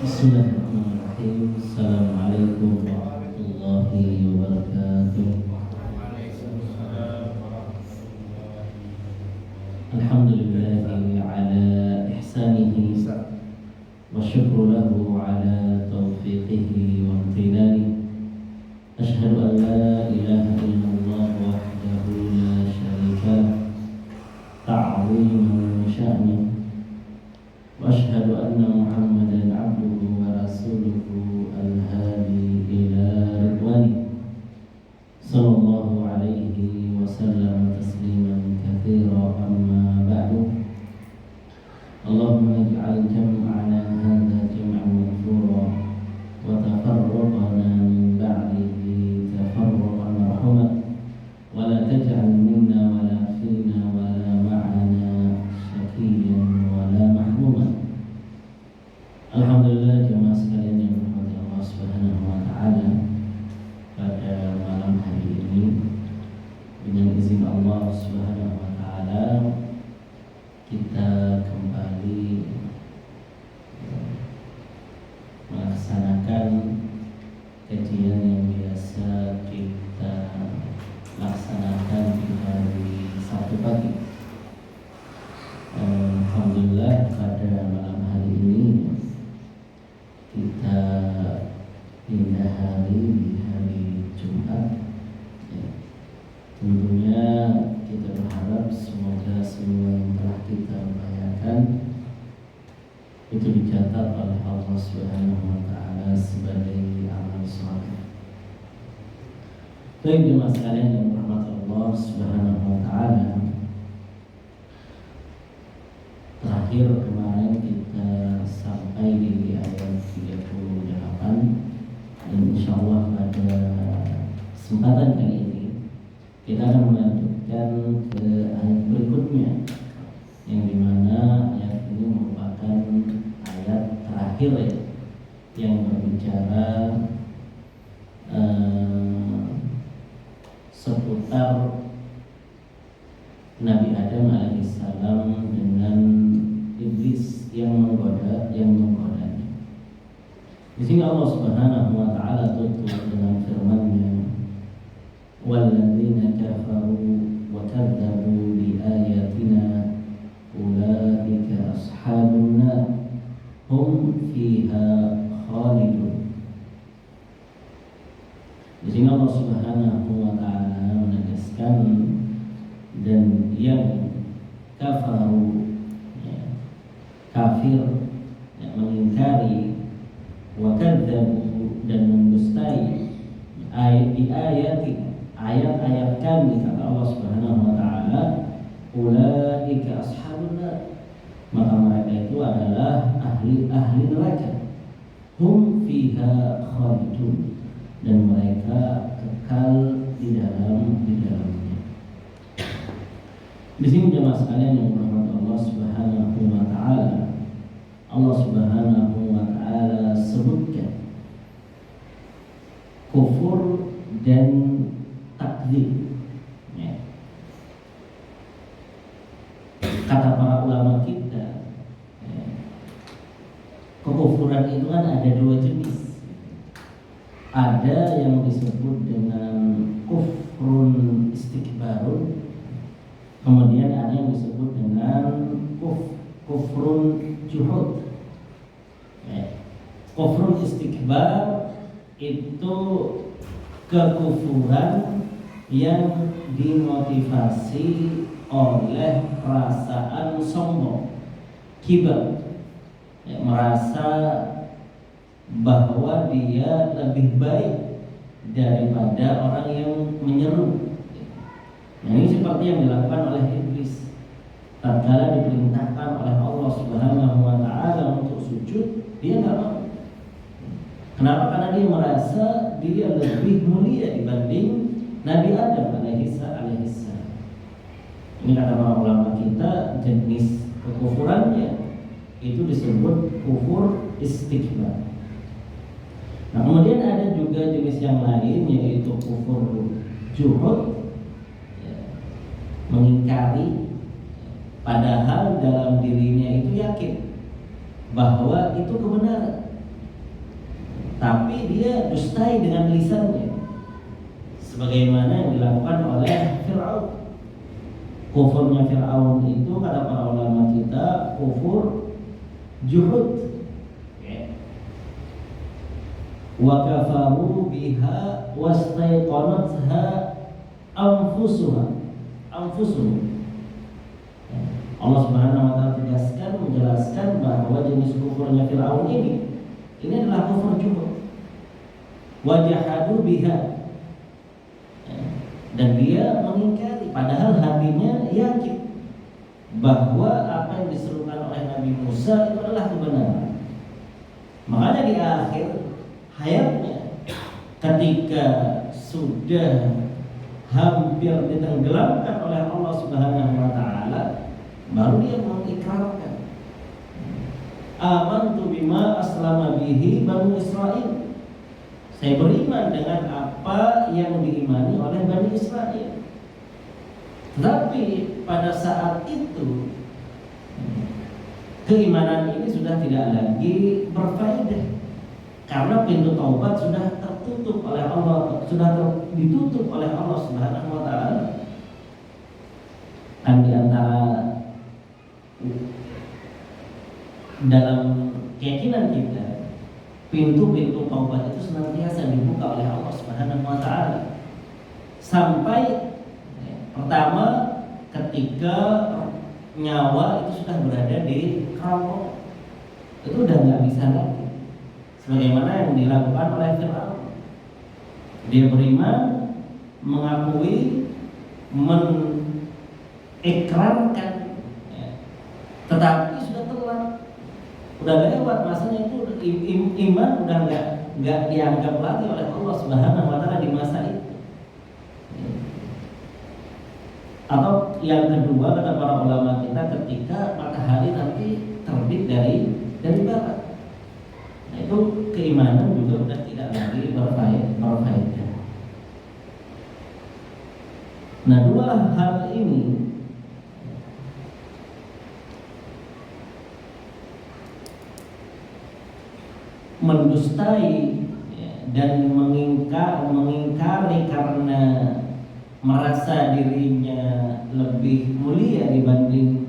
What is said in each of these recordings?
Bismillahirrahmanirrahim. Assalamualaikum warahmatullahi wabarakatuh. Alhamdulillahi ala ihsanihi wa syukru lahu ala taufiqihi wa amtinani. Ashhadu an la ilaha illallah wahdahu la syarika lah, ta'ziman sya'nih. Wa ashhadu anna Muhammadan abduhu wa rasuluhu al-hadi ila ridwani. Sallallahu alaihi wa sallam tasliman katsira, amma ba'du. Allahumma ij'al jam'ana hadha jam'an maghfura wa tafarraqana min ba'dihi tafarraqan marhuma wa la taj'al minna wa la fina wa la ma'ana syaqiyan wa la mahmuma. Alhamdulillah, jemaah sekalian yang dirahmati Allah Subhanahu wa taala, pada malam hari ini dengan izin Allah Subhanahu wa taala kita kembali melaksanakan kajian yang biasa kita laksanakan di hari Sabtu pagi. Alhamdulillah, pada malam hari ini kita pindah hari di hari Jumat. Tentunya kita berharap semoga semua yang telah kita upayakan itu dicatat oleh Allah Subhanahu wa taala sebagai amal saleh. Baik jemaah sekalian yang dirahmati Allah Subhanahu wa taala, terakhir kemarin kita sampai di ayat 38, dan insyaallah pada kesempatan kali ini kita akan melanjutkan ke ayat berikutnya, yang dimana ayat ini merupakan ayat terakhir yang berbicara seputar Nabi Adam alaihissalam dengan iblis yang menggodanya. Di sini Allah Subhanahu wa taala tutup dengan firman-Nya, "Walladzina kafaru wa kadzdzabu bi ayatina ulaika ashabun nar hum fiha khalidun." Di sini Allah Subhanahu wa taala menegaskan, dan yang kafaru, kafir, mengingkari, wa kadzdzabu, dan mendustai ayat-ayat kami, kata Allah Subhanahu wa taala, ulaika ashabun nar, maka mereka itu adalah ahli neraka, hum fiha khalidun, dan mereka kekal di dalamnya. Di sini jemaah sekalian yang dirahmati Allah Subhanahu wa taala, Allah Subhanahu wa taala sebutkan kufur dan takdzib. Kata para ulama kita, kekufuran itu kan ada dua jenis. Ada yang disebut dengan kufrun istikbarun, kemudian ada yang disebut dengan kufrun juhud. Kufrun istikbar itu kekufuran yang dimotivasi oleh perasaan sombong, kibar, merasa bahwa dia lebih baik daripada orang yang menyeru. Nah, ini seperti yang dilakukan oleh iblis tatkala diperintahkan oleh Allah Subhanahu wa taala untuk sujud, dia enggak mau. Kenapa? Karena dia merasa dia lebih mulia dibanding Nabi Adam alaihissalam. Ini kata para ulama kita, jenis kekufurannya itu disebut kufur istikbar. Nah, kemudian ada juga jenis yang lain, yaitu kufur juhud, mengingkari, padahal dalam dirinya itu yakin bahwa itu kebenaran. tapi dia dustai dengan lisannya, sebagaimana yang dilakukan oleh Fir'aun. Kufurnya Fir'aun itu kata para ulama kita kufur juhud, wa kafaru biha wastaiqanatha anfusuhum. Allah Subhanahu wa taala menjelaskan bahwa jenis kufurnya Fir'aun ini adalah kufur juhud. Wajahadu biha, dan dia mengingkari, padahal hatinya yakin bahwa apa yang diserukan oleh Nabi Musa itu adalah kebenaran. Makanya di akhir hayatnya, ketika sudah hampir ditenggelamkan oleh Allah Subhanahu wa taala, baru dia mengikrarkan, amantu bima aslama bihi Bani Israil. Saya beriman dengan apa yang diimani oleh Bani Israel. Tetapi pada saat itu keimanan ini sudah tidak lagi berfaedah, karena pintu taubat sudah tertutup oleh Allah, ditutup oleh Allah Subhanahu wa taala. Dan di antara dalam keyakinan kita, pintu-pintu taubat itu senantiasa dibuka oleh Allah Subhanahu wa taala. Sampai pertama ketika nyawa itu sudah berada di kerongkongan, itu udah nggak bisa lagi. Sebagaimana yang dilakukan oleh Fir'aun. Dia beriman, mengakui, mengikrarkan, tetapi sudah telat. Udah lewat masanya, itu iman udah nggak dianggap lagi oleh Allah Subhanahu wa taala di masa itu. Atau yang kedua kata para ulama kita, ketika matahari nanti terbit dari barat, nah itu keimanan juga udah tidak lagi berfaedah. Nah, dua hal ini mendustai dan mengingkari karena merasa dirinya lebih mulia dibanding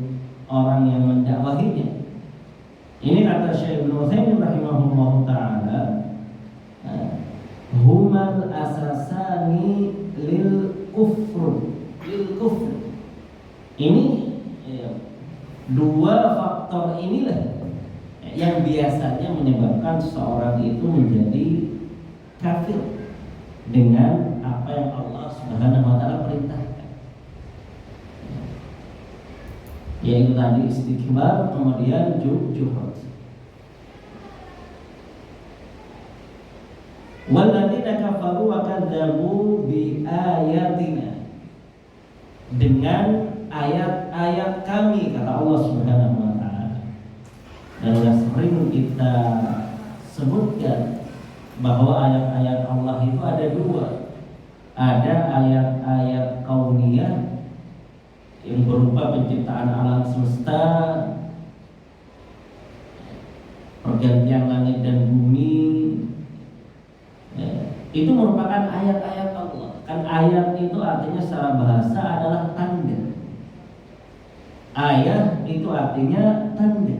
orang yang mendakwahinya. Ini kata Syekh Ibnu Utsaimin rahimahullah taala, humal asasani lil kufr. Ini dua faktor inilah yang biasanya menyebabkan seseorang itu menjadi kafir dengan apa yang Allah Subhanahu wa taala perintahkan, yaitu tadi istikbar, kemudian juhud. Walladzina kafaru wa kadzdzabu bi ayatina, dengan ayat-ayat kami, kata Allah Subhanahu wa taala. Dan sudah sering kita sebutkan bahwa ayat-ayat Allah itu ada dua. Ada ayat-ayat kauniyah yang berupa penciptaan alam semesta, pergantian langit dan bumi, itu merupakan ayat-ayat Allah. Kan ayat itu artinya secara bahasa adalah tanda. Ayat itu artinya tanda.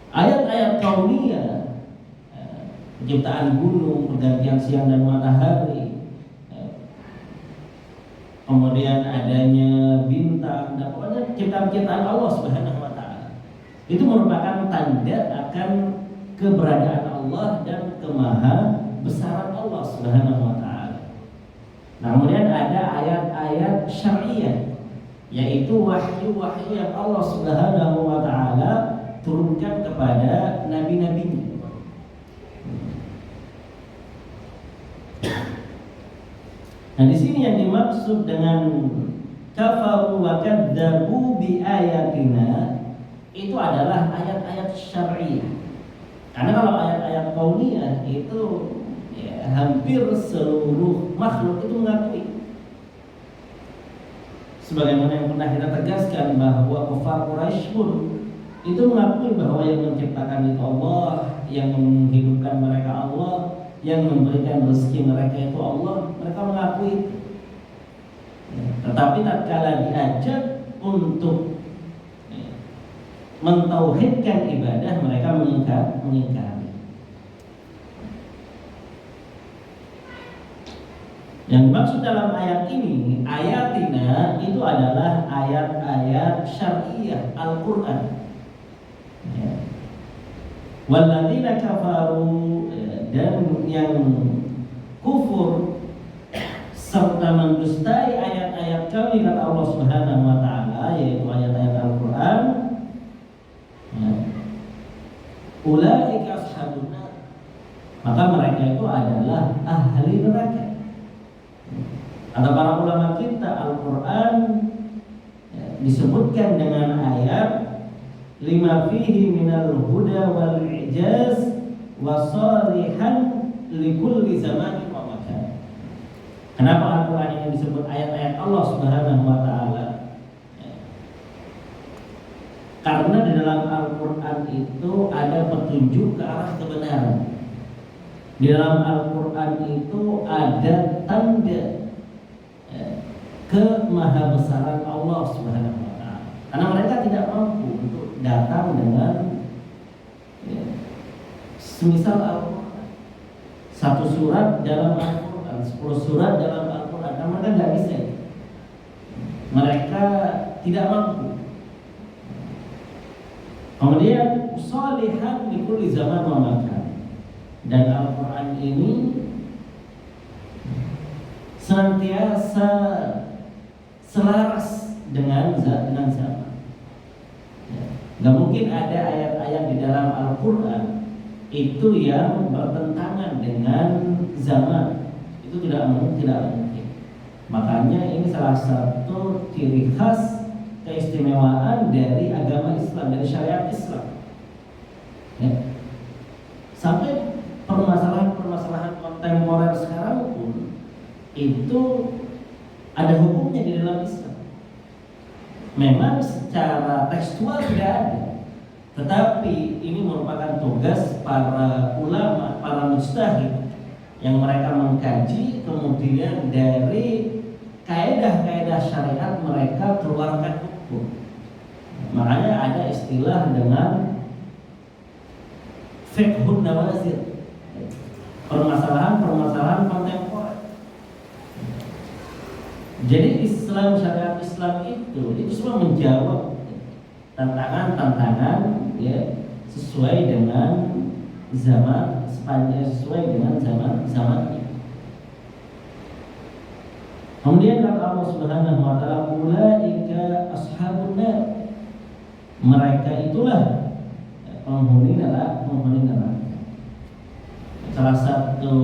Ayat-ayat kauniyah, penciptaan gunung, pergantian siang dan matahari, kemudian adanya bintang, dan pokoknya ciptaan-ciptaan Allah Subhanahu wa taala, itu merupakan tanda akan keberadaan Allah dan kemaha besaran Allah Subhanahu wa taala. Nah, kemudian ada ayat-ayat syariah, yaitu wahyu-wahyu yang Allah Subhanahu wa taala turunkan kepada nabi-nabinya. Nah, di sini yang dimaksud dengan kafaru wa kadzdzabu bi ayatina itu adalah ayat-ayat syariah. Karena kalau ayat-ayat kauniyah itu hampir seluruh makhluk itu mengakui. Sebagaimana yang pernah kita tegaskan bahwa kufar Quraisy pun itu mengakui bahwa yang menciptakan itu Allah, yang menghidupkan mereka Allah, yang memberikan rezeki mereka itu Allah, mereka mengakui itu. Tetapi tatkala diajak untuk mentauhidkan ibadah, mereka mengingkari. Yang dimaksud dalam ayat ini, ayatina itu adalah ayat-ayat syariah Al-Quran. Walladzina kafaru, dan yang kufur serta mendustai ayat-ayat kami, kata Allah Subhanahu wa taala, yaitu ayat-ayat Al-Quran, ulaika ashabun nar, maka mereka itu adalah ahli neraka. Kata para ulama kita, Al-Quran disebutkan dengan ayat lima fihi minal huda wal i'jaz wa salihan likulli zamanin wa makan. Kenapa Al-Quran ini disebut ayat-ayat Allah Subhanahu wa taala? Karena di dalam Al-Quran itu ada petunjuk ke arah kebenaran. Di dalam Al-Quran itu ada tanda kemahabesaran Allah Subhanahu wa taala. Karena mereka tidak mampu untuk datang dengan semisal Al-Quran, satu surat dalam Al-Quran, 10 surat dalam Al-Quran, karena mereka nggak bisa. Mereka tidak mampu. Kemudian sholihan di kulli zaman wa makan. Dan Al-Quran ini senantiasa selaras dengan zaman. Gak mungkin ada ayat-ayat di dalam Al-Quran itu yang bertentangan dengan zaman. Itu tidak mungkin. Makanya ini salah satu ciri khas keistimewaan dari agama Islam, dari syariat Islam. Sampai permasalahan-permasalahan kontemporer sekarang pun itu ada hukumnya di dalam Islam. Memang secara tekstual tidak ada, tetapi ini merupakan tugas para ulama, para mujtahid yang mereka mengkaji, kemudian dari kaidah-kaidah syariat mereka keluarkan hukum. Makanya ada istilah dengan fiqhun nawazir, permasalahan-permasalahan kontemporer. Jadi Islam, syariat Islam itu semua menjawab tantangan-tantangan sesuai dengan zaman, sesuai dengan zaman ini. Kemudian kata Allah Subhanahu wa taala, ulaika ashabun nar, mereka itulah penghuni neraka. Salah satu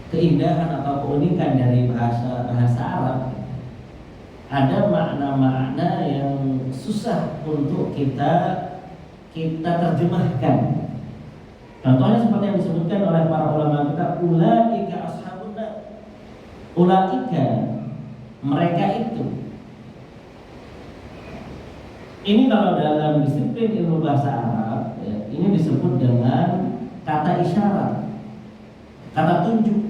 keindahan atau keunikan dari bahasa Arab, ada makna-makna yang susah untuk kita terjemahkan. Contohnya seperti yang disebutkan oleh para ulama kita, ulaika ashabun nar. Ulaika, mereka itu. Ini kalau dalam disiplin ilmu bahasa Arab, ini disebut dengan kata isyarat, kata tunjuk.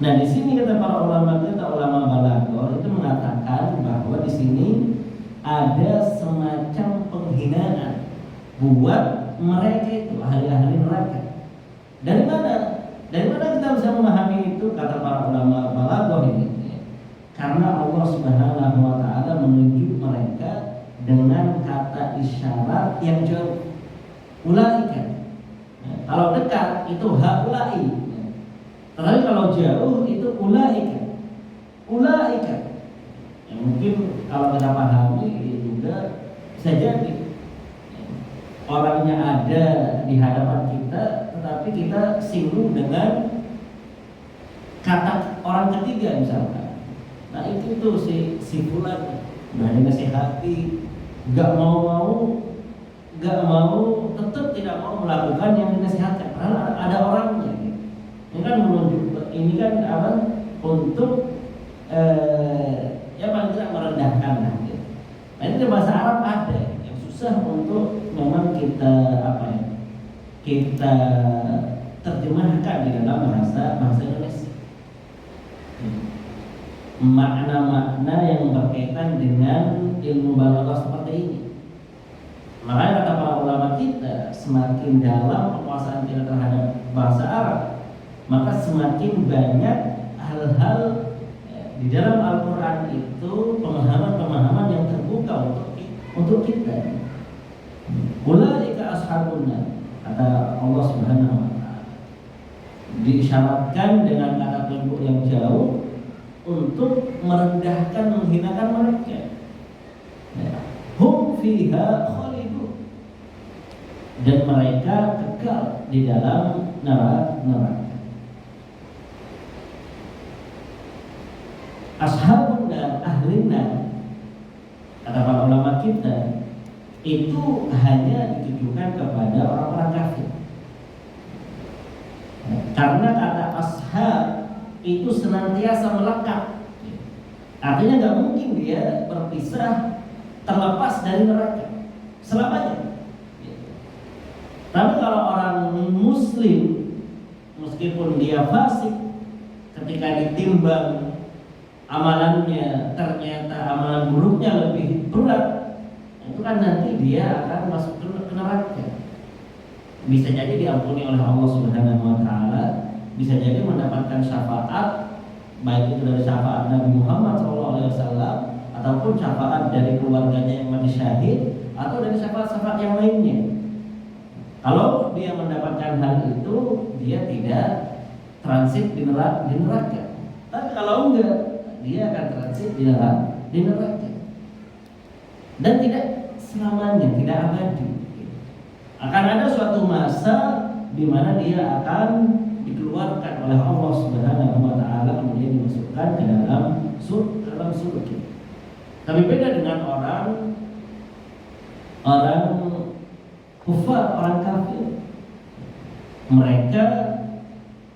Nah, di sini kata para ulama kita, ulama balaghah itu mengatakan bahwa di sini ada semacam penghinaan buat mereka itu ahli-ahli neraka. Dari mana? Dari mana kita bisa memahami itu? Kata para ulama balaghah ini, karena Allah Subhanahu wa taala menunjuk mereka dengan kata isyarat yang jauh. Ulaika. Kalau dekat itu haulai. Tetapi kalau jauh itu ulaika. Ya, mungkin kalau kita pahami juga bisa jadi orangnya ada di hadapan kita, tetapi kita singgung dengan kata orang ketiga misalkan. Nah itu tuh si fulan udah dinasihati, gak mau, tetap tidak mau melakukan yang dinasihatkan. Karena ada orangnya. Ini kan menunjuk, ini kan apa? Untuk ya paling tidak merendahkan lah gitu. Nah ini di bahasa Arab ada yang susah untuk memang kita kita terjemahkan di dalam bahasa Indonesia. Makna-makna yang berkaitan dengan ilmu balaghah seperti ini. Makanya kata para ulama kita, semakin dalam penguasaan kita terhadap bahasa Arab, maka semakin banyak hal-hal di dalam Al-Quran itu pemahaman-pemahaman yang terbuka untuk kita. Ulaika ashabun nar, kata Allah Subhanahu wa taala. Diisyaratkan dengan kata tunjuk yang jauh untuk merendahkan, menghinakan mereka. Hum fiha khalidun, dan mereka kekal di dalam neraka. Ashabun nar, ahli nar, kata para ulama kita, itu hanya ditujukan kepada orang-orang kafir. Karena kata ashab itu senantiasa melekat, artinya nggak mungkin dia berpisah terlepas dari neraka selamanya. Tapi kalau orang muslim, meskipun dia fasik, ketika ditimbang amalannya ternyata amalan buruknya lebih berat, itu kan nanti dia akan masuk ke neraka. Bisa jadi diampuni oleh Allah Subhanahu wa taala, bisa jadi mendapatkan syafaat, baik itu dari syafaat Nabi Muhammad SAW ataupun syafaat dari keluarganya yang mati syahid, atau dari syafaat-syafaat yang lainnya. Kalau dia mendapatkan hal itu, dia tidak transit di neraka. Tapi kalau enggak, dia akan transit di neraka. Dan tidak selamanya, tidak abadi. Akan ada suatu masa di mana dia akan dikeluarkan oleh Allah Subhanahu wa taala, kemudian dimasukkan ke dalam surga. Tapi beda dengan orang kufar, orang kafir. Mereka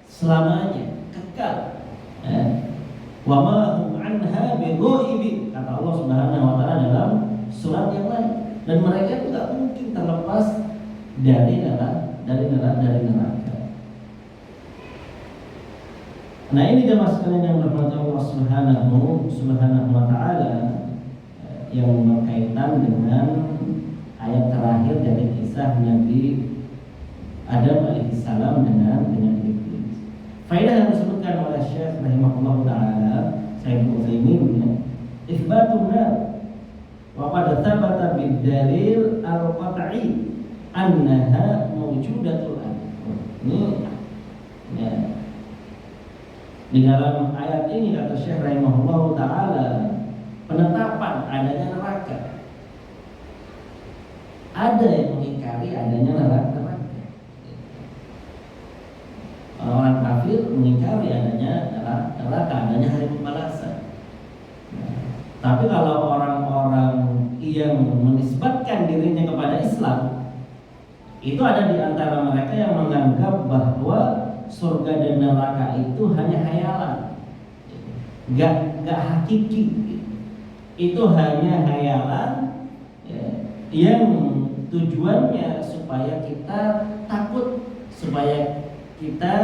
selamanya kekal. Wa ma hum anha bighaibin, kata Allah Subhanahu wa taala dalam surat yang lain. Dan mereka itu tidak mungkin terlepas dari neraka. Nah ini jemaah sekalian yang berkata Allah Subhanahu wa taala yang berkaitan dengan ayat terakhir dari kisah Nabi Adam alaihissalam dengan iblis. Faedah yang disebutkan oleh Syekh rahimahullah taala, Syekh Utsaimin, itsbatun nar wa qad thabata bid dalil al-qat'i annaha mawjudatul an. Ini ya. Di dalam ayat ini kata Syekh rahimahullah taala, penetapan adanya neraka. Ada yang mengingkari adanya neraka. Orang kafir mengingkari adanya neraka, adanya hari pembalasan. Tapi kalau orang-orang yang menisbatkan dirinya kepada Islam, itu ada di antara mereka yang menganggap bahwa surga dan neraka itu hanya hayalan, gak hakiki. Itu hanya hayalan yang tujuannya supaya kita takut, supaya kita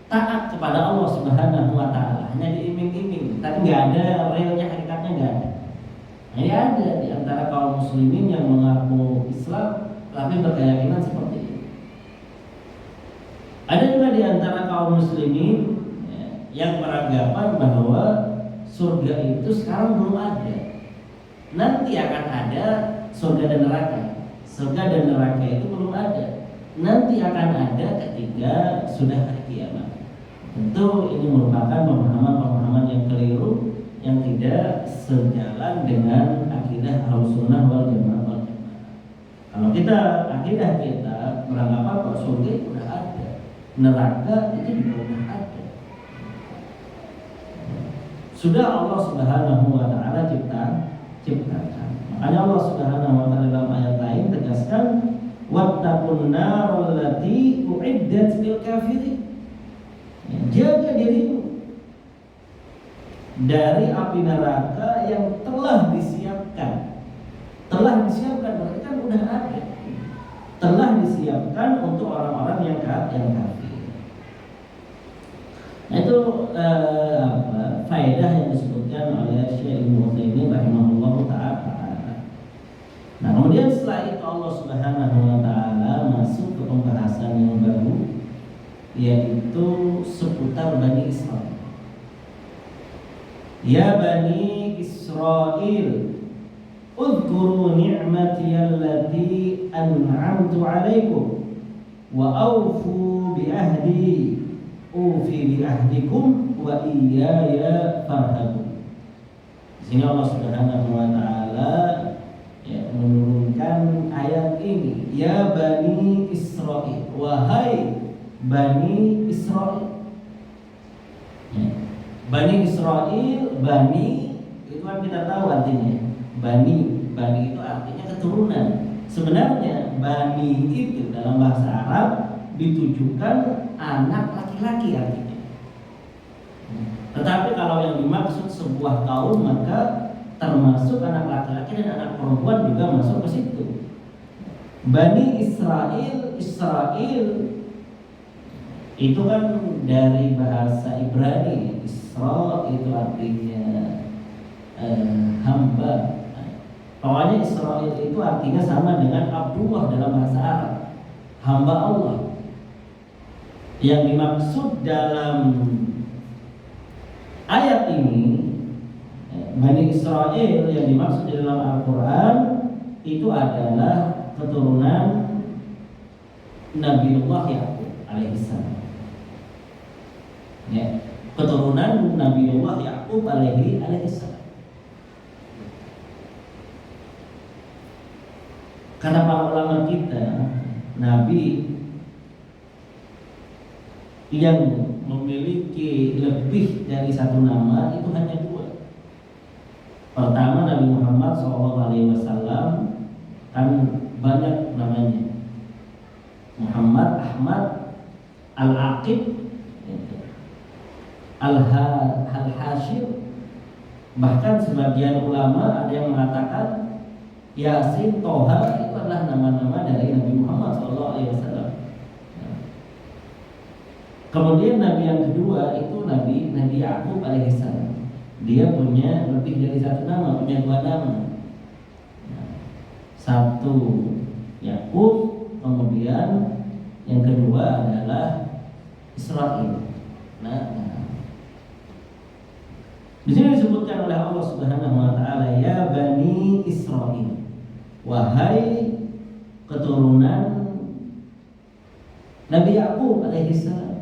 taat kepada Allah Subhanahu wa taala. Hanya diiming-iming, tapi nggak ada realnya, hakikatnya nggak ada. Hanya ada di antara kaum muslimin yang mengaku Islam tapi berkeyakinan seperti itu. Ada juga di antara kaum muslimin yang beranggapan bahwa surga itu sekarang belum ada. Nanti akan ada surga dan neraka. Surga dan neraka itu belum ada. Nanti akan ada ketika sudah hari kiamat. Tentu ini merupakan pemahaman-pemahaman yang keliru, yang tidak sejalan dengan akidah Ahlussunnah wal Jamaah. Kalau kita akidah kita beranggapan bahwa surga itu sudah ada, neraka itu juga sudah ada. Sudah Allah Subhanahu wa taala ciptakan. Makanya Allah Subhanahu wa taala dalam ayat lain tegaskan, wattaqun naral lati uiddat lil kafirin. Jaga dirimu dari api neraka yang telah disiapkan. Telah disiapkan, berarti kan udah ada. Telah disiapkan untuk orang-orang yang kafir. Nah, itu faedah yang disebutkan oleh Syekh Ibnu Utsaimin rahimahullah taala. Nah, kemudian setelah itu Allah Subhanahu wa taala masuk ke pembahasan yang baru, yaitu seputar Bani Israil. Ya Bani Israil, udhkuru ni'mati allati an'amtu 'alaikum wa awfu bi ahdi ufi bi ahdikum wa iyaya farhabun. Di sini Allah Subhanahu wa taala menurunkan ayat ini, ya Bani Israil, wahai Bani Israil. Bani Israil, Bani itu kan kita tahu artinya. Bani itu artinya keturunan. Sebenarnya Bani itu dalam bahasa Arab ditujukan anak laki-laki artinya. Tetapi kalau yang dimaksud sebuah kaum, maka termasuk anak laki-laki dan anak perempuan juga masuk ke situ. Bani Israil itu kan dari bahasa Ibrani. Isra itu artinya hamba. Pokoknya Israil itu artinya sama dengan Abdullah dalam bahasa Arab, hamba Allah. Yang dimaksud dalam ayat ini, Bani Israil yang dimaksud di dalam Al-Quran itu adalah keturunan Nabiullah Yaqub alaihissalam. Ya, keturunan Nabiullah Yaqub alaihissalam. Karena para ulama kita, Nabi yang memiliki lebih dari satu nama itu hanya dua. Pertama, Nabi Muhammad SAW kan banyak namanya, Muhammad, Ahmad, Al-Aqib, Al-Hashir. Bahkan sebagian ulama ada yang mengatakan Yasin, Toha itu adalah nama-nama dari Nabi Muhammad SAW. Kemudian Nabi yang kedua itu Nabi Yaqub alaihissalam. Dia punya lebih dari satu nama, punya dua nama. Satu Yaqub, kemudian yang kedua adalah Israil. Di sini disebutkan oleh Allah Subhanahu wa taala, ya Bani Israil, wahai keturunan Nabi Yaqub alaihissalam.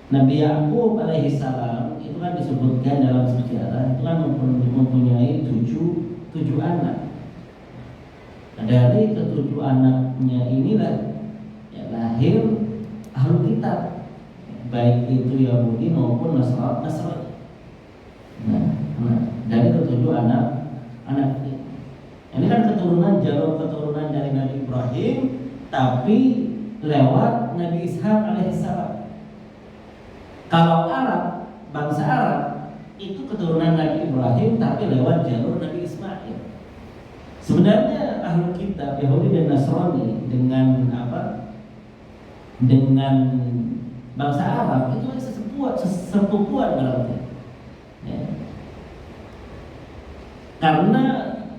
Nabi Yaqub alaihissalam itu kan disebutkan dalam sejarah itu kan mempunyai tujuh anak. Nah, dari ketujuh anaknya inilah ya, lahir Ahlul Kitab, baik itu Yahudi maupun Nasrani. Dari ketujuh anak ini kan jalur keturunan dari Nabi Ibrahim, tapi lewat Nabi Ishaq alaihissalam. Kalau Arab, bangsa Arab itu keturunan Nabi Ibrahim tapi lewat jalur Nabi Ismail. Sebenarnya Ahlul Kitab Yahudi dan Nasrani dengan bangsa Arab itu sesepupuan berarti. Ya. Karena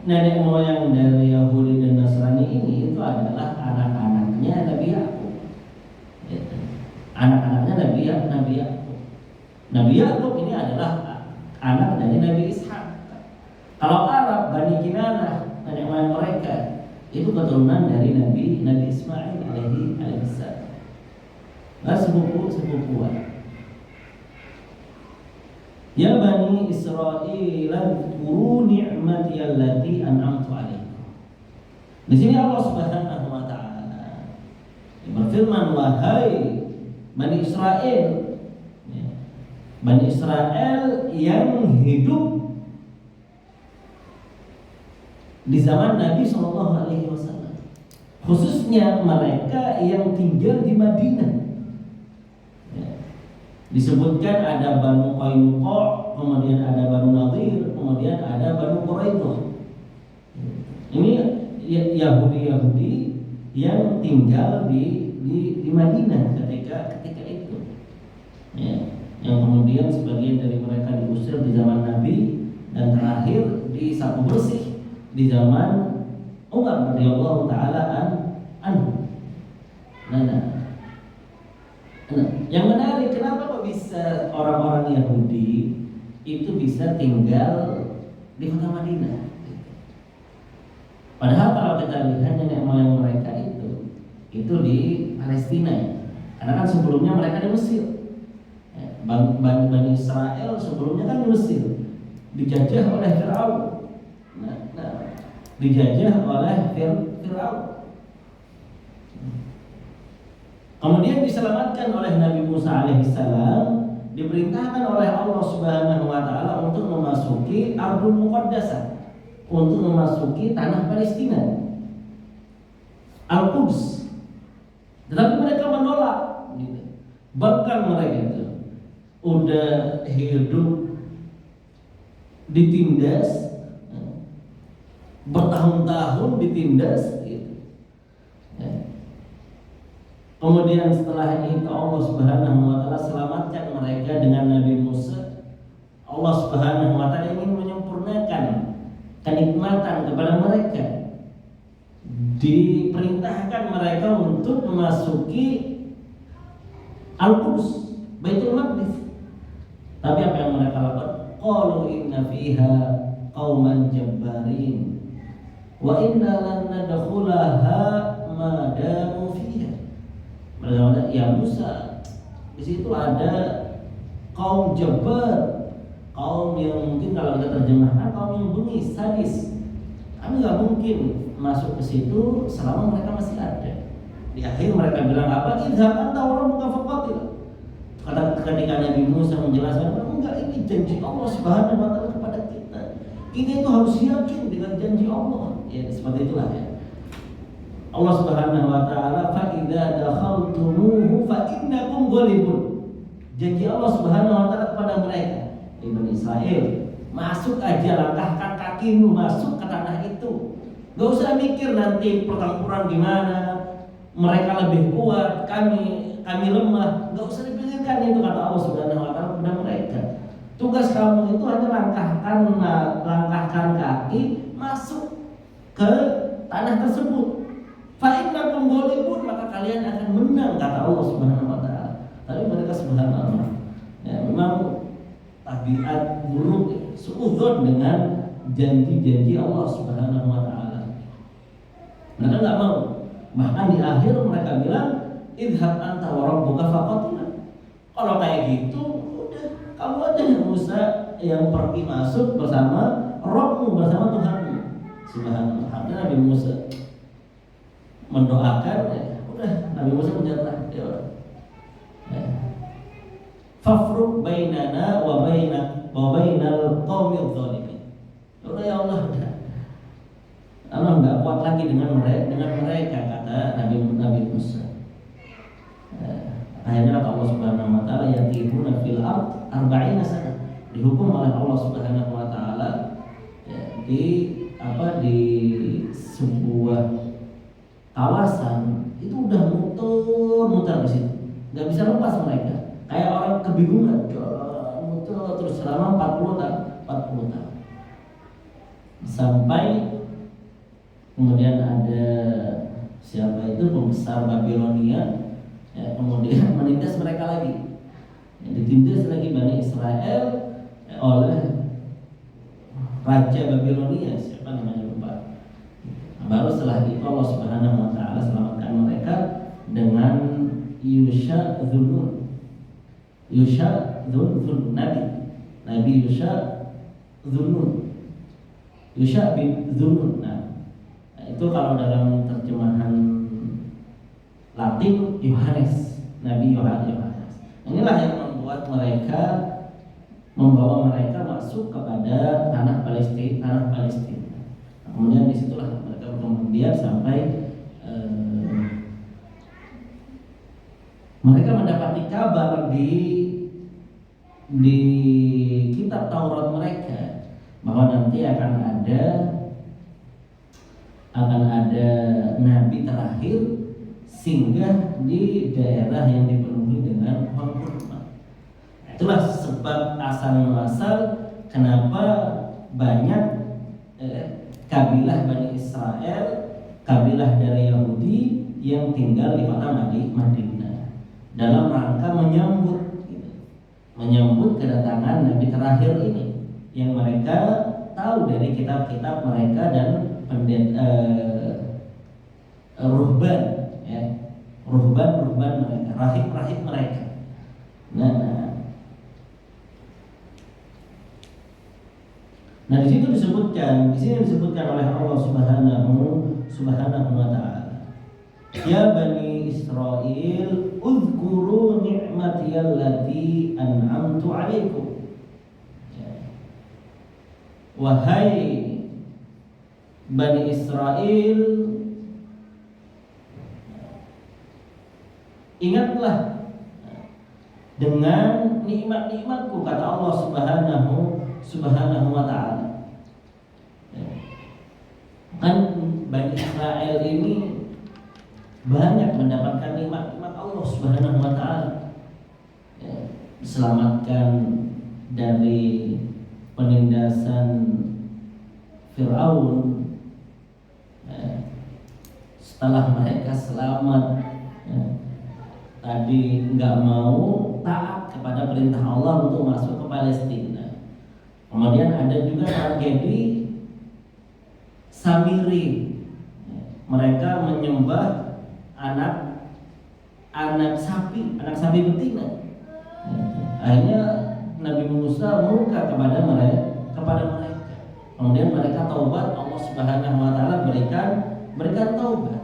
nenek moyang dari Yahudi dan Nasrani ini itu adalah anak-anaknya Nabi Yaqub. Ya. Anak-anaknya Nabi Yaqub. Nabi Yaqub ini adalah anak dari Nabi Ishaq. Kalau Arab, Bani Kinanah, nenek moyang mereka itu keturunan dari Nabi Ismail alaihissalam. Sepupuan. Ya Bani Israil, dzkuru ni'mati allati an'amtu 'alaikum. Di sini Allah Subhanahu wa taala berfirman, wahai Bani Israil, Bani Israil yang hidup di zaman Nabi SAW, khususnya mereka yang tinggal di Madinah. Disebutkan ada Banu Qainuqa, kemudian ada Banu Nadir, kemudian ada Banu Quraidah. Ini Yahudi-Yahudi yang tinggal di Madinah ketika itu. Ya, yang kemudian sebagian dari mereka diusir di zaman Nabi dan terakhir disapu bersih di zaman Umar radhiyallahu taala anhu. Nah, yang menarik, kenapa kok bisa orang-orang Yahudi itu bisa tinggal di kota Madinah? Padahal kalau kita lihat nenek moyang mereka itu di Palestina ya. Karena kan sebelumnya mereka di Mesir. Bani Israel sebelumnya kan di Mesir, dijajah oleh Firaun. Dijajah oleh Firaun. Kemudian diselamatkan oleh Nabi Musa alaihissalam, diperintahkan oleh Allah Subhanahu wa taala untuk memasuki Ardul Muqaddasah, untuk memasuki tanah Palestina, Al-Quds. Tetapi mereka menolak, bahkan mereka itu udah hidup ditindas, bertahun-tahun ditindas gitu. Kemudian setelah itu Allah Subhanahu wa taala selamatkan mereka dengan Nabi Musa. Allah Subhanahu wa taala ingin menyempurnakan kenikmatan kepada mereka. Diperintahkan mereka untuk memasuki Al-Quds, Baitul Maqdis. Tapi apa yang mereka lakukan? Qalu inna fiha qauman jabbarin wa inna lan nadkhulaha ma damu fiha. Mereka, ya Musa, di situ ada kaum jabbar, kaum yang mungkin kalau kita terjemahkan kaum yang bengis, sadis. Kami nggak mungkin masuk ke situ selama mereka masih ada. Di akhir mereka bilang apa? Idhab anta wa rabbuka faqatil. Ketika Nabi Musa menjelaskan, enggak, ini janji Allah Subhanahu wa taala kepada kita. Kita itu harus yakin dengan janji Allah. Ya seperti itulah ya. Allah Subhanahu wa taala, fa idza dakhaltumuhu fa innakum ghalibun. Janji Allah Subhanahu wa taala kepada mereka, Bani Israel, masuk aja, langkahkan kakimu masuk ke tanah itu. Gak usah mikir nanti pertempuran gimana, mereka lebih kuat, kami lemah. Gak usah dipikirkan itu, kata Allah Subhanahu wa taala kepada mereka. Tugas kamu itu hanya langkahkan kaki masuk ke tanah tersebut. Fa'innakum ghalibun, maka kalian akan menang, kata Allah Subhanahu wa taala. Tapi mereka subhanallah, ya, memang tabiat buruk, suudzon dengan janji-janji Allah Subhanahu wa taala. Mereka enggak mau. Bahkan di akhir mereka bilang, idhab anta wa rabbuka faqatila. Kalau kayak gitu, udah kamu aja yang Musa yang pergi masuk bersama Rabbmu, bersama Tuhanmu. Subhanallah. Nabi Musa mendoakan, ya, udah Nabi Musa menyerah, ya. Fafruq bainana wa bainal qaumidz zalimin. Udah ya Allah, udah. Allah enggak kuat lagi dengan mereka, kata Nabi Musa. Akhirnya kata Allah Subhanahu wa taala, yatihuna fil ard 40 sana. Dihukum oleh Allah Subhanahu wa taala, ya, di sebuah kawasan itu udah muter di situ, nggak bisa lepas mereka, kayak orang kebingungan, muter terus selama 40 tahun, sampai kemudian ada siapa itu pembesar Babilonia, ya, kemudian menindas mereka lagi, ya, ditindas lagi Bani Israel, ya, oleh Raja Babilonia, siapa namanya lupa. Baru setelah itu Allah Subhanahu wa taala selamatkan mereka dengan Yusha Dzun Nabi Yusha bin Dzun. Nah, itu kalau dalam terjemahan Latin Yohanes, Nabi Yohanes. Inilah yang membawa mereka masuk kepada tanah Palestina. Kemudian disitulah mereka kemudian sampai mereka mendapati kabar di di kitab Taurat mereka bahwa nanti akan ada nabi terakhir singgah di daerah yang dipenuhi dengan pohon kurma. Itulah sebab asal muasal kenapa banyak kabilah Bani Israel, kabilah dari Yahudi yang tinggal di kota Madinah dalam rangka menyambut kedatangan nabi terakhir ini yang mereka tahu dari kitab-kitab mereka dan ruhban, ya, ruhban mereka, rahib mereka. Nah, di sini disebutkan oleh Allah Subhanahu wa taala. Ya Bani Israel, uzkuru ni'matiyallati an'amtu 'alaikum. Wahai Bani Israel, ingatlah dengan nikmat-nikmatku, kata Allah Subhanahu wa ta'ala. Kan Bani Israel ini banyak mendapatkan nikmat-nikmat Allah Subhanahu wa ta'ala, diselamatkan dari penindasan Fir'aun. Setelah mereka selamat, tadi nggak mau taat kepada perintah Allah untuk masuk ke Palestina. Kemudian ada juga tragedi Samiri, mereka menyembah anak sapi betina. Akhirnya Nabi Musa murka kepada mereka. Kemudian mereka taubat, Allah Subhanahu wa taala berikan taubat.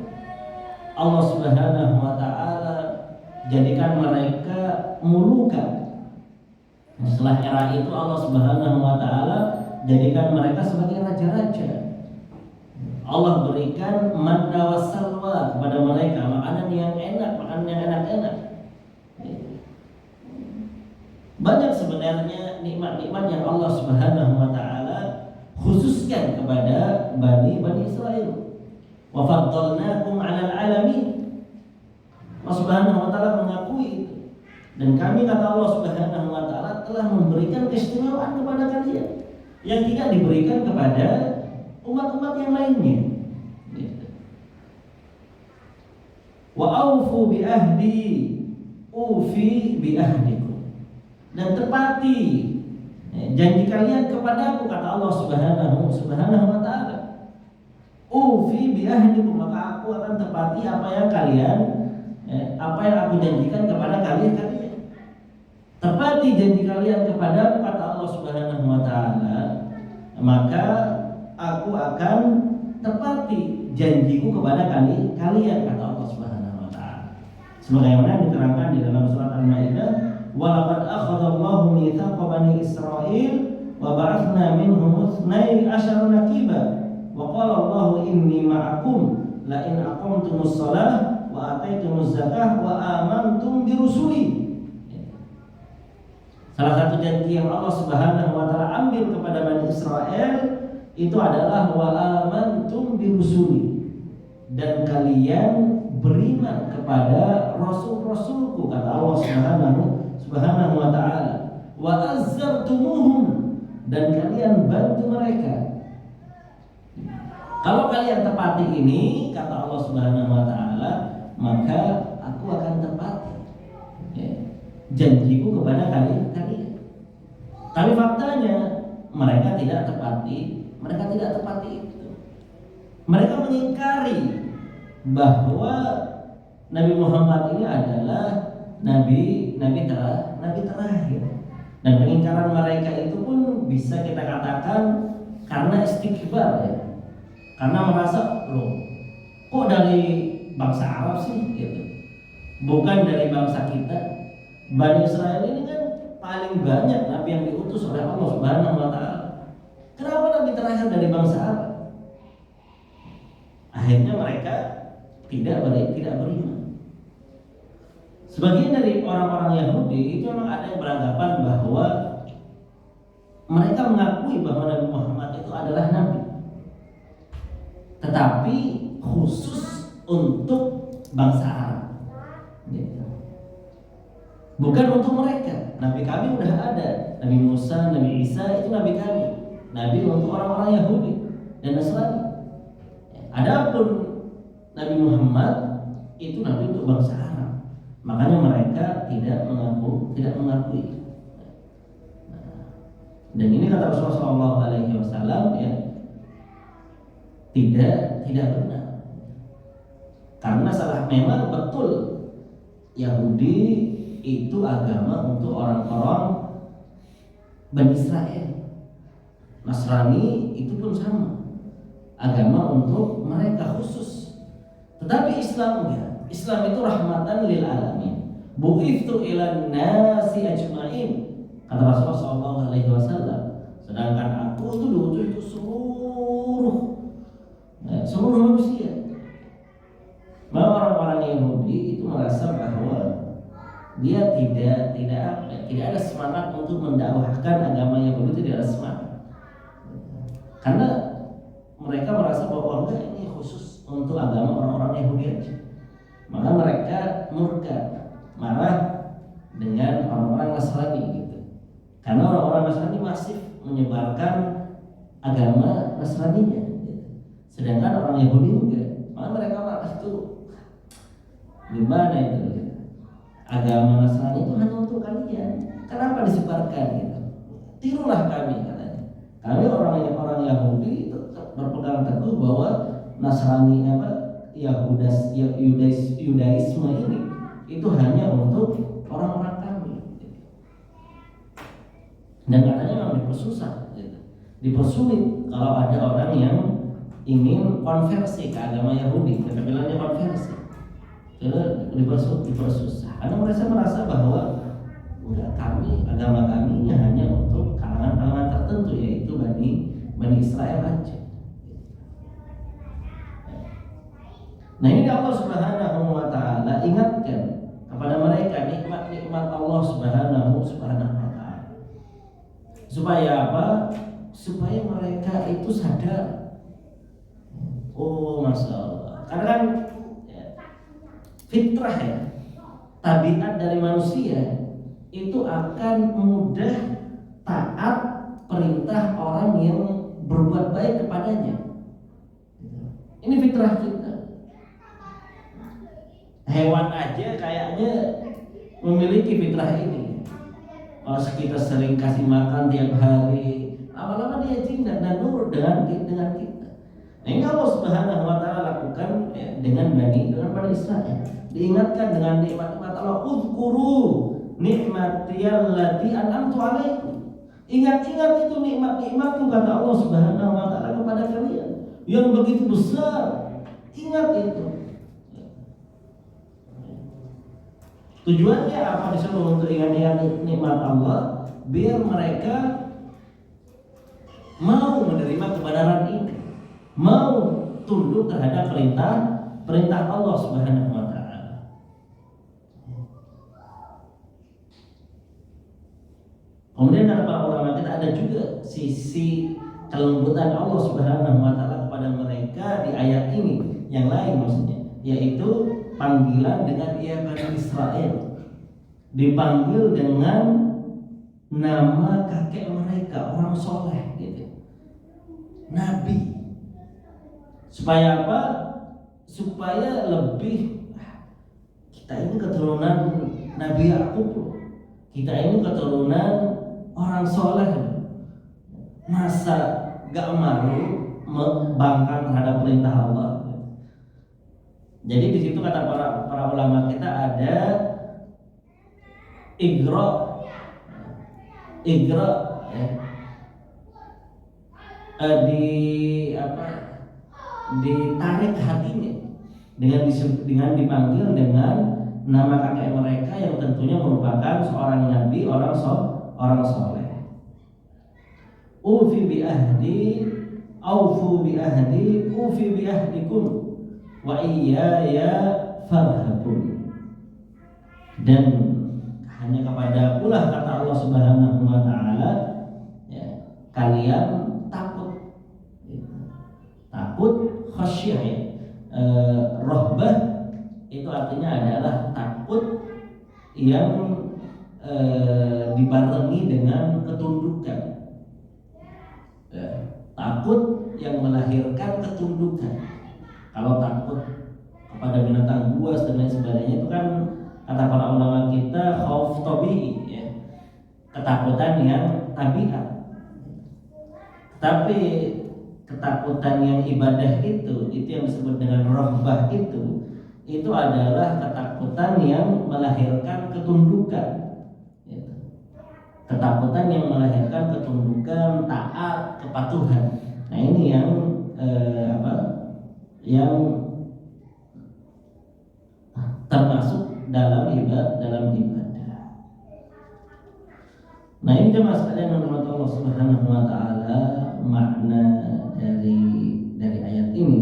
Allah Subhanahu wa taala jadikan mereka mulukan. Setelah era itu Allah Subhanahu wa taala jadikan mereka sebagai raja-raja. Allah berikan manna wassalwa kepada mereka, makanan yang enak. Banyak sebenarnya nikmat-nikmat yang Allah Subhanahu wa taala khususkan kepada Bani Israel. Wa faddalnakum 'alal 'alamin. Allah Subhanahu wa taala mengakui itu. Dan kami, kata Allah Subhanahu wa taala, telah memberikan keistimewaan kepada kalian yang tidak diberikan kepada umat-umat yang lainnya. Wa aufu bi ahdi ufi bi ahdikum. Dan tepati janji kalian kepadaku, kata Allah Subhanahu wa taala. Ufi bi ahdikum, maka aku akan tepati apa yang aku janjikan kepada kalian. Tepati janji kalian kepadaku, kata Allah Subhanahu wa taala, maka aku akan tepati janjiku kepada kalian, kata Allah Subhanahu wa taala. Sebagaimana diterangkan di dalam surat Al-Maidah, wa laqad akhadallahu mitsaqa bani Israil wa ba'atsna minhum 12 naqiba wa qala Allahu inni ma'akum la in aqamtumus shalah wa ataitumuz zakah wa amantum bi rusuli. Salah satu janji yang Allah Subhanahu wa taala ambil kepada Bani Israel itu adalah wa amantum bi rusuli, dan kalian beriman kepada rasul-rasulku, kata Allah Subhanahu wa taala. Wa azzartumuhum, dan kalian bantu mereka. Kalau kalian tepati ini, kata Allah Subhanahu wa taala, maka aku akan tepati janjiku kepada kalian. Tapi faktanya mereka tidak tepati itu. Mereka mengingkari bahwa Nabi Muhammad ini adalah nabi terakhir. Dan pengingkaran mereka itu pun bisa kita katakan karena istikbar, ya. Karena merasa, kok dari bangsa Arab sih gitu, bukan dari bangsa kita. Bani Israel ini kan paling banyak nabi yang diutus oleh Allah Subhanahu wa taala. Kenapa nabi terakhir dari bangsa Arab? Akhirnya mereka tidak beriman. Sebagian dari orang-orang Yahudi itu memang ada yang beranggapan bahwa mereka mengakui bahwa Nabi Muhammad itu adalah nabi, tetapi khusus untuk bangsa Arab, gitu. Bukan untuk mereka. Nabi kami udah ada, Nabi Musa, Nabi Isa itu nabi kami, nabi untuk orang-orang Yahudi dan Nasrani. Adapun Nabi Muhammad itu nabi untuk bangsa Arab, makanya mereka tidak mengakui. Dan ini kata Rasulullah SAW ya, tidak benar. Karena salah, memang betul Yahudi itu agama untuk orang-orang Bani Israel. Nasrani itu pun sama, agama untuk mereka khusus. Tetapi Islam enggak. Islam itu rahmatan lil alamin. Bu'ithtu ilan nasi ajma'in. Kata Rasulullah SAW. Sedangkan aku itu diutus itu seluruh manusia. Bahwa orang-orang Yahudi itu merasa bahwa dia tidak ada semangat untuk mendakwahkan agama Yahudi, tidak ada semangat. Karena mereka merasa bahwa enggak, ini khusus untuk agama orang-orang Yahudi aja. Maka mereka murka, marah dengan orang-orang Nasrani gitu. Karena orang-orang Nasrani masih menyebarkan agama Nasraninya gitu. Sedangkan orang Yahudi enggak. Maka mereka marah, itu gimana itu gitu. Agama Nasrani itu hanya untuk kalian, kenapa disebarkan gitu. Tirulah kami, katanya. Kami orang Yahudi berpegang teguh bahwa Nasrani Yudaisme ini itu hanya untuk orang-orang kami. Dan katanya memang dipersusah, gitu. Dipersulit kalau ada orang yang ingin konversi ke agama Yahudi, mereka bilangnya konversi. Dipersusah. Karena mereka merasa bahwa enggak, agama kami hanya untuk kalangan-kalangan tertentu, yaitu Bani Israel aja. Nah, ini Allah Subhanahu wa taala ingatkan kepada mereka nikmat-nikmat Allah Subhanahu wa taala. Supaya apa? Supaya mereka itu sadar. Oh, Masya Allah. Karena kan fitrah ya, tabiat dari manusia itu akan mudah taat perintah orang yang berbuat baik kepadanya. Ini fitrah kita. Hewan aja kayaknya memiliki fitrah ini. Kalau kita sering kasih makan tiap hari, lama-lama dia jinak dan nurut dengan kita. Nah, ini Allah Subhanahu wa taala lakukan ya, dengan Bani Israel. Diingatkan dengan nikmat-nikmat Allah. Uzkuru nikmatiyallati an'amtu alaikum. Ingat-ingat itu nikmat-nikmatku, kata Allah Subhanahu wa taala kepada kalian yang begitu besar. Ingat itu. Tujuannya apa? Disuruh untuk ingat-ingat nikmat Allah, biar mereka mau menerima kebenaran ini, mau tunduk terhadap perintah Allah Subhanahu wa taala. Kemudian kata para ulama kita, ada juga sisi kelembutan Allah Subhanahu wa taala kepada mereka di ayat ini, yang lain maksudnya, yaitu panggilan dengan ya Bani Israel, dipanggil dengan nama kakek mereka, orang soleh gitu, nabi. Supaya apa? Supaya lebih, kita ini keturunan Nabi Yakub, kita ini keturunan orang soleh, masa gak malu membangkang terhadap perintah Allah. Jadi di situ kata para ulama kita ada igra ya. Ditarik hatinya dengan dipanggil dengan nama kakek mereka yang tentunya merupakan seorang nabi, orang soleh. Ufi bi ahdi, aufu bi ahdi, ufi bi ahdikum wa iyaya farhabun. Dan hanya kepada ulah kata Allah Subhanahu wa taala ya, kalian takut. Takut khasyah ya. Rohbah itu artinya adalah takut yang dibarengi dengan ketundukan. Takut yang melahirkan ketundukan. Kalau takut kepada binatang buas dan lain sebagainya itu kan kata para ulama kita khauf tabi'i ya. Ketakutan yang tabiat. Tapi ketakutan yang ibadah itu yang disebut dengan rohbah itu adalah ketakutan yang melahirkan ketundukan. Ketakutan yang melahirkan ketundukan, taat, kepatuhan. Nah ini yang yang termasuk dalam ibadah. Nah ini jemaah sekalian yang dirahmati Allah Subhanahu wa taala, makna dari ayat ini.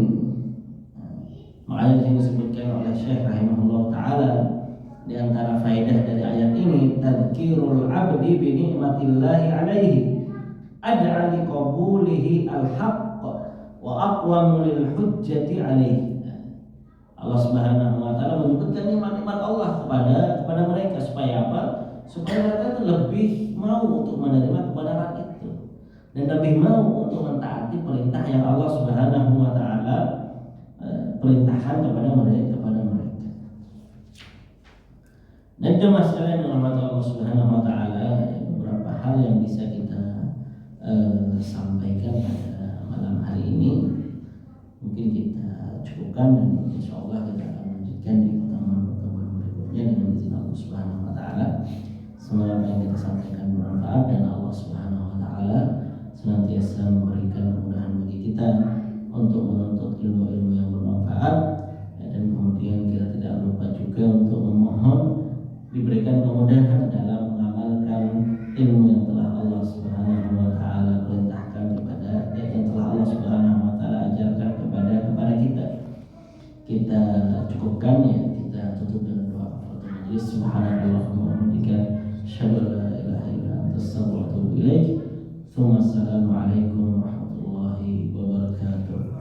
Makanya di sini disebutkan oleh Syekh rahimahullah taala di antara faedah dari ayat ini tadzkirul abdi bi ni'matillahi alaihi ad'a li qabulihi al-haqq wa aqwamu lil hujjati alaihi. Allah Subhanahu wa taala menyebutkan nikmat-nikmat Allah kepada mereka supaya apa? Supaya mereka itu lebih mau untuk menerima kebenaran itu dan lebih mau untuk mentaati perintah yang Allah Subhanahu wa taala perintahkan kepada mereka. Dan jemaah sekalian yang dirahmati Allah Subhanahu wa taala, beberapa hal yang bisa kita sampaikan pada malam hari ini mungkin kita cukupkan dan insyaallah kita akan lanjutkan di pertemuan berikutnya dengan izin Allah Subhanahu wa taala. Semoga apa yang kita sampaikan bermanfaat dan Allah Subhanahu wa taala senantiasa memberikan kemudahan bagi kita untuk menuntut ilmu-ilmu yang bermanfaat, dan kemudian kita tidak lupa juga untuk memohon diberikan kemudahan dalam mengamalkan ilmu yang telah Allah Subhanahu wa taala perintahkan yang telah Allah Subhanahu wa taala ajarkan kepada kita. Kita cukupkan ya, kita tutup dengan doa kafaratul majelis. Subhanallahumma wa bihamdika asyhadu an la ilaha illa anta astaghfiruka wa atubu ilaik. Assalamualaikum warahmatullahi wabarakatuh.